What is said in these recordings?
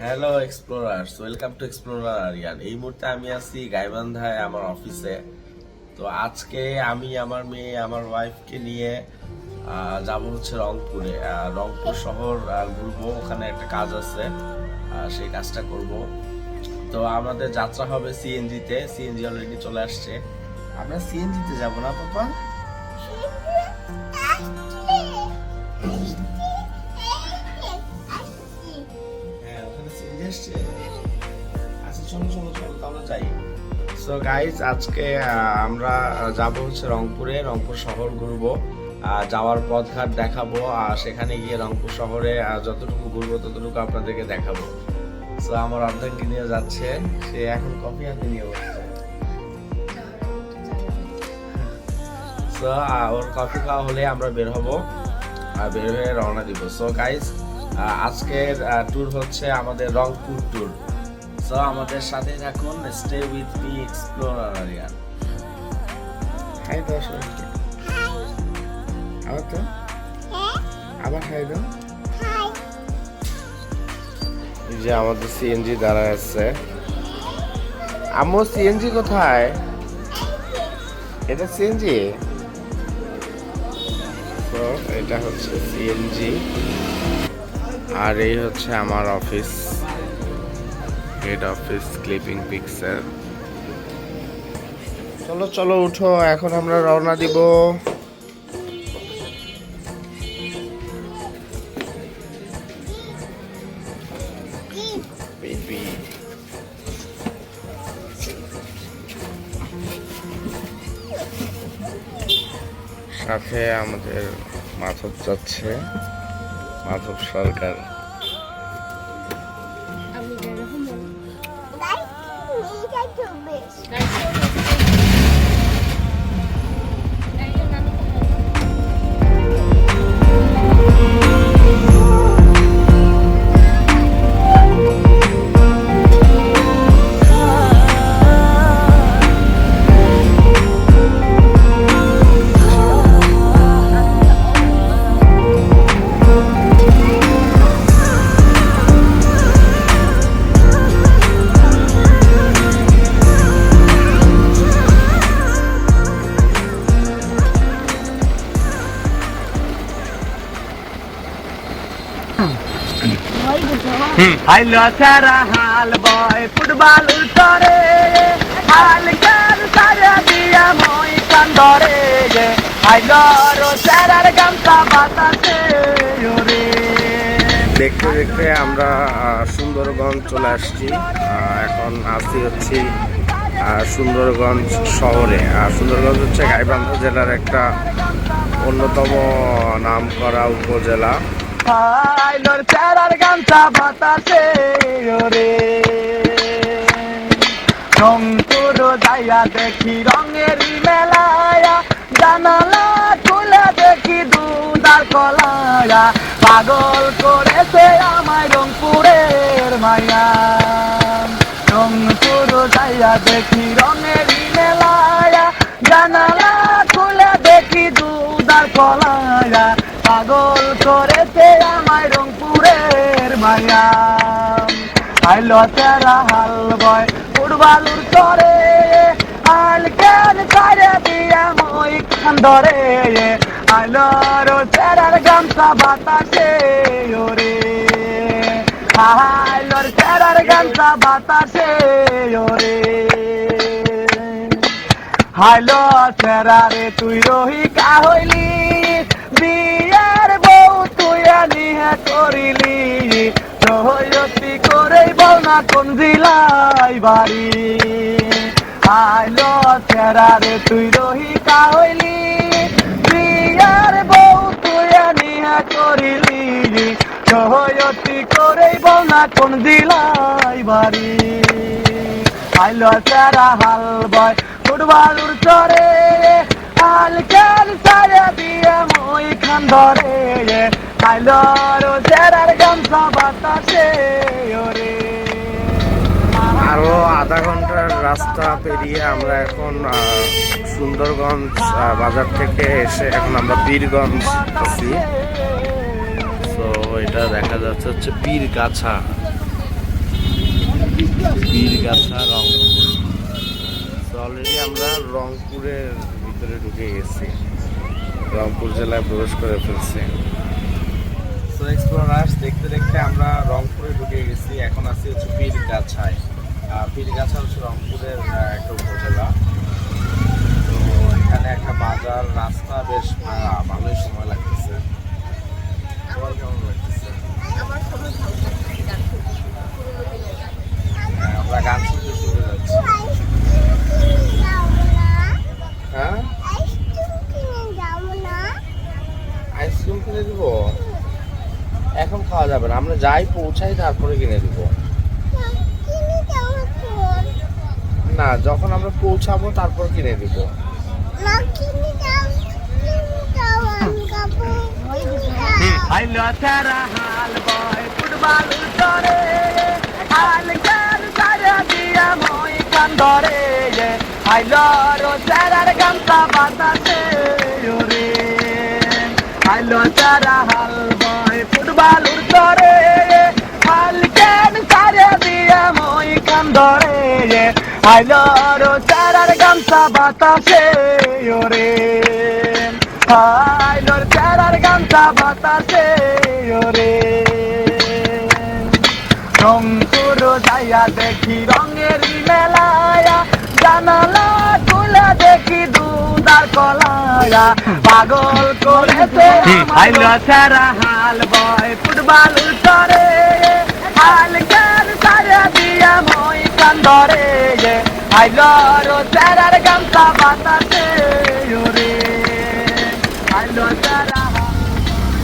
Hello explorers, welcome to explorer Aryan. এই মুহূর্তে আমি আছি গাইবান্ধায় আমার অফিসে। তো আজকে আমি আমার মেয়ে আমার ওয়াইফকে নিয়ে যাব হচ্ছে রংপুরে। রংপুর শহর ঘুরবো, ওখানে একটা কাজ আছে, সেই কাজটা করব। তো আমাদের যাত্রা হবে সিএনজিতে। সিএনজি অলরেডি চলে আসছে। আমরা সিএনজিতে যাব না পাপা? হ্যাঁ, ওখানে সিএনজি আসছে। আচ্ছা চলো চলো চলো তাহলে যাই। সো গাইজ, আজকে আমরা যাব হচ্ছে রংপুরে। রংপুর শহর ঘুরবো, যাওয়ার পথঘাট দেখাবো, আর সেখানে গিয়ে রংপুর শহরে যতটুকু ঘুরবো ততটুকু আপনাদেরকে দেখাবো। সো আমার অর্ধাঙ্গী নিয়ে যাচ্ছে, সে এখন কফি হাতে নিয়ে বসছে। সো ওর কফি খাওয়া হলে আমরা বের হবো, বের হয়ে রওনা দিব। সো গাইজ, আজকের ট্যুর হচ্ছে আমাদের রংপুর ট্যুর। সো আমাদের সাথে থাকুন, stay with me explorer Aryan. Hi দাও সবাইকে। আবার তো আবার হাই দাও। এই যে আমাদের সিএনজি দাঁড়ায় আছে। আম্মু সিএনজি কোথায়? এটা সিএনজি। তো এটা হচ্ছে সিএনজি, আর এই হচ্ছে আমার office, head office clipping picture. চলো চলো উঠো, এখন আমরা রওনা দিব। বেবি সাথে আমাদের মাধব যাচ্ছে, মাধব সরকার। হাইলো সারা হাল বয় ফুটবল উতরে হাল কার সারা দিয়া মই কান্দরে হাইলো রো সারার গামছা বাতাসে ওরে। দেখতে দেখতে আমরা সুন্দরগঞ্জ চলে আসছি। এখন আসছি হচ্ছে সুন্দরগঞ্জ শহরে। সুন্দরগঞ্জ হচ্ছে গাইবান্ধা জেলার একটা অন্যতম নামকরা উপজেলা। হাইলোর সারার গামছা বাতাসে ওরে। রংপুর যাইয়া দেখি রঙের মেলায়া, জানালা খুলে দেখি দুধার কলায়া, পাগল করেছে আমায় রংপুরের মায়া। রংপুর যাইয়া দেখি রঙের মেলায়া, জানালা খুলে দেখি দুধার কলায়া, পাগল করেছে আমায় রংপুরের মায়া। আইলো তেরা হাল বয় ফুটবলুর তরে আল কেন সারে দিয়া মই কান্দরে আইলো রো তেরার গামছা বাতাসে ওরে। আইলোর তেরার গামছা বাতাসে ওরে। হাইলো তেরারে তুই রহিকা হইলি, বিয়ার বউ তুই নিহে করিলি, রহয়তি করেই বল না কোন জিলাই বাড়ি। আইলো তেরারে তুই রহিকা হইলি, বিয়ার বউ তুই নিহে করিলি, রহয়তি করেই বল না কোন জিলাই বাড়ি। আইলো তেরা হাল বয় ফুটবলুর চরে হাল খেল সারা দিয়ে মই কান্দরে আইলো রো তেরার গামছা বাতাসে ওরে। আরো আধা ঘন্টার রাস্তা পেরিয়ে আমরা এখন সুন্দরগঞ্জ বাজার থেকে এসে এখন আমরা পীরগঞ্জ আছি। তো এটা দেখা যাচ্ছে হচ্ছে পীরগাছা। পীরগাছা রংপুর। অলরেডি আমরা রংপুরের ভিতরে ঢুকে গেছি, রংপুর জেলায় প্রবেশ করে ফেলছি। সো এক্সপ্লোরার্স দেখতে দেখতে আমরা রংপুরে ঢুকে গেছি। এখন আছি হচ্ছে পীরগাছায়। পীরগাছা হচ্ছে রংপুরের একটা উপজেলা। তো এখানে একটা বাজার, রাস্তা বেশ ভালোই সময় লাগতেছে। তোমার কেমন লাগতেছে? আমরা গান শুনতে শুনতে যাচ্ছি। হ্যাঁ, আইসক্রিম কিনে দিব? এখন খাওয়া যাবে না, আমরা যাই পৌঁছাই তারপরে কিনে দিব। না, যখন আমরা পৌঁছাবো তারপর কিনে দিব। আইলো সারা হাল বয় ফুটবল করে হাল গান সারা দিয়া মই কান্দরে আইলো রো সারার গামছা বাতাসে ওরে আইলো সারা হাল বয় ফুটবল করে হাল গান সারা দিয়া মই কান্দরে আইলো রো সারার গামছা বাতাসে ওরে আইলোর চারার গামছা বাতাসে ওরে রংপুর যাইয়া দেখি রঙের মেলায়া জানালা খুলে দেখি দুধার কলায়া পাগল করেছে আইলো চারা হাল বয় ফুটবল করে হাল গান সারা দিয়া মই কান্দরে আইলোর চারার গামছা বাতাসে ওরে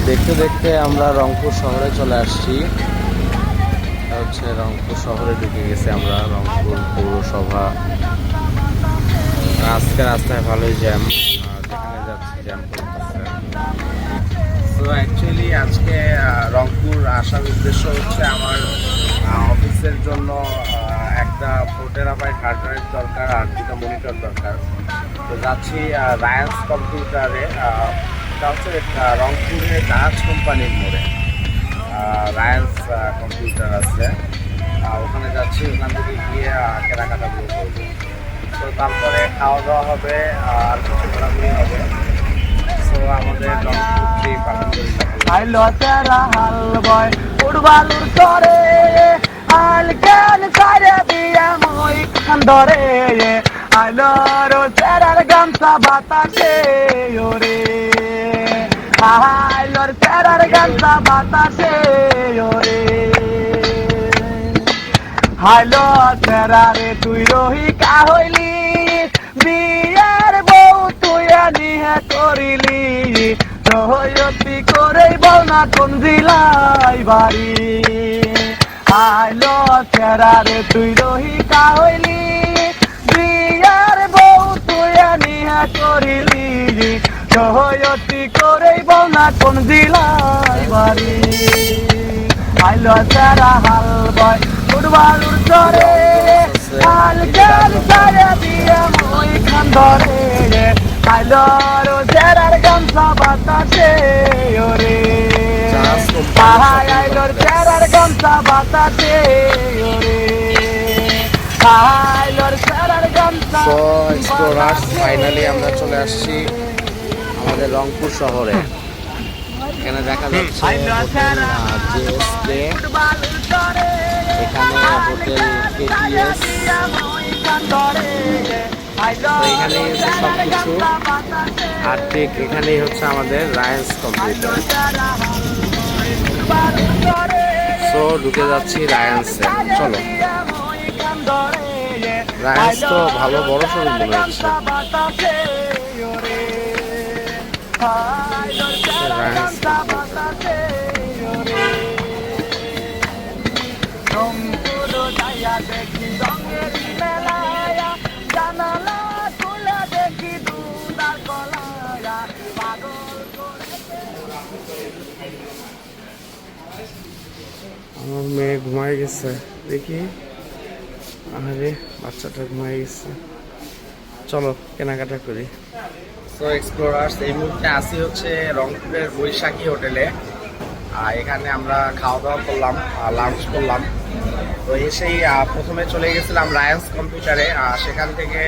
দেখতে দেখতে আমরা রংপুর শহরে চলে আসছি। এটা হচ্ছে রংপুর শহরে ঢুকে গেছি আমরা, রংপুর পৌরসভা। আজকে রাস্তায় ভালোই জ্যাম, যেখানে যাচ্ছি জ্যাম করতেছে। তো অ্যাকচুয়ালি আজকে রংপুর আসার উদ্দেশ্য হচ্ছে আমার অফিসের জন্য একটা ফোটেরাবাইট হার্ড ড্রাইভ দরকার আর দুটো মনিটর দরকার। তো যাচ্ছি রায়ান্স কম্পিউটারে। এটা হচ্ছে রংপুরের জাহাজ কোম্পানির মোড়ে রায়ান্স কম্পিউটার আছে। ওখানে যাচ্ছি, ওখান থেকে গিয়ে কেনাকাটাগুলো করবো। তো তারপরে খাওয়া দাওয়া হবে আর কিছু ঘোরাঘুরি হবে। তো আমাদের রংপুর ট্রিপ আলহামদুলিল্লাহ। আইলো সারা হাল বয় ফুটবল করে হাল গান সারা দিয়া মই কান্দরে আইলো রো সারার গামছা বাতাসে ওরে আইলোর সারার গামছা বাতাসে ওরে হাইলো সারারে তুই রহিকা হইলি বিয়ার বউ তুই নিহে করিলি রহয়তি করে বল না কোন জেলায় বাড়ি আইলো সারারে তুই রহিকা হইলি বিয়ার বউ তুই নিহে করিলি রহয়তি করে বল না কোন জেলায় বাড়ি আইলো সারা হাল বয় ফুটবল করে হাল গান সারা দিয়া মই কান্দরে আইলো রো সারার গামছা বাতাসে ওরে আইলোর সারার গামছা বাতাসে ওরে আইলোর সারার গামছা। সো এক্সপ্লোরার্স ফাইনালি আমরা চলে আসছি আমাদের রংপুর শহরে। এখানে দেখা যাচ্ছে হোটেল জেএসকে, এখানে হোটেল কেটিএস। তো এখানেই হচ্ছে সব কিছু, আর ঠিক এখানেই হচ্ছে আমাদের রায়ান্স কম্পিউটার। সো ঢুকে যাচ্ছি রায়ান্সে, চলো। রায়ান্স তো ভালো বড় শোরুম মনে হচ্ছে। রায়ান্স আমার মেয়ে ঘুমায় গেছে, দেখি। আরে বাচ্চাটা ঘুমায় গেছে, চলো কেনাকাটা করি। সো এক্সপ্লোরার্স এই মুহূর্তে আসি হচ্ছে রংপুরের বৈশাখী হোটেলে। এখানে আমরা খাওয়া দাওয়া করলাম, লাঞ্চ করলাম। তো এসেই প্রথমে চলে গেছিলাম রায়ান্স কম্পিউটারে, সেখান থেকে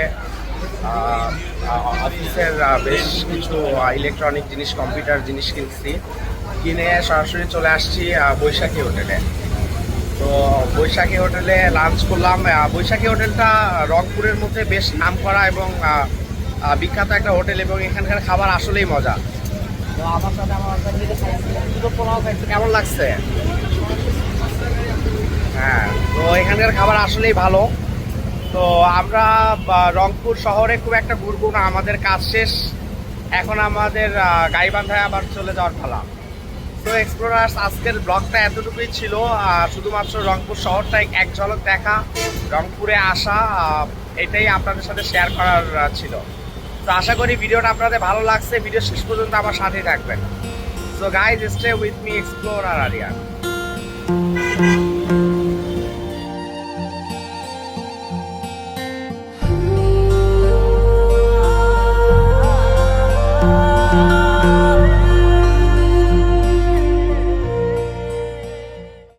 অফিসের বেশ কিছু ইলেকট্রনিক জিনিস, কম্পিউটার জিনিস কিনে সরাসরি চলে আসছি বৈশাখী হোটেলে। তো বৈশাখী হোটেলে লাঞ্চ করলাম। বৈশাখী হোটেলটা রংপুরের মধ্যে বেশ নামকরা এবং বিখ্যাত একটা হোটেল, এবং এখানকার খাবার আসলেই মজা। তো আমার সাথে আমার হাজব্যান্ড মিলে খাইছিলাম, দুটো পোলাও খাইছি। কেমন লাগছে? হ্যাঁ, তো এখানকার খাবার আসলেই ভালো। তো আমরা রংপুর শহরে খুব একটা ঘুরবো না, আমাদের কাজ শেষ। এখন আমাদের গাইবান্ধায় আবার চলে যাওয়ার পালা। তো এক্সপ্লোরার্স, আজকের ব্লগটা এতটুকুই ছিল। শুধুমাত্র রংপুর শহরটা এক ঝলক দেখা, রংপুরে আসা, এটাই আপনাদের সাথে শেয়ার করার ছিল। তো আশা করি ভিডিওটা আপনাদের ভালো লাগছে। ভিডিও শেষ পর্যন্ত আমার সাথেই থাকবেন। So guys, stay with me, explorer Aryan.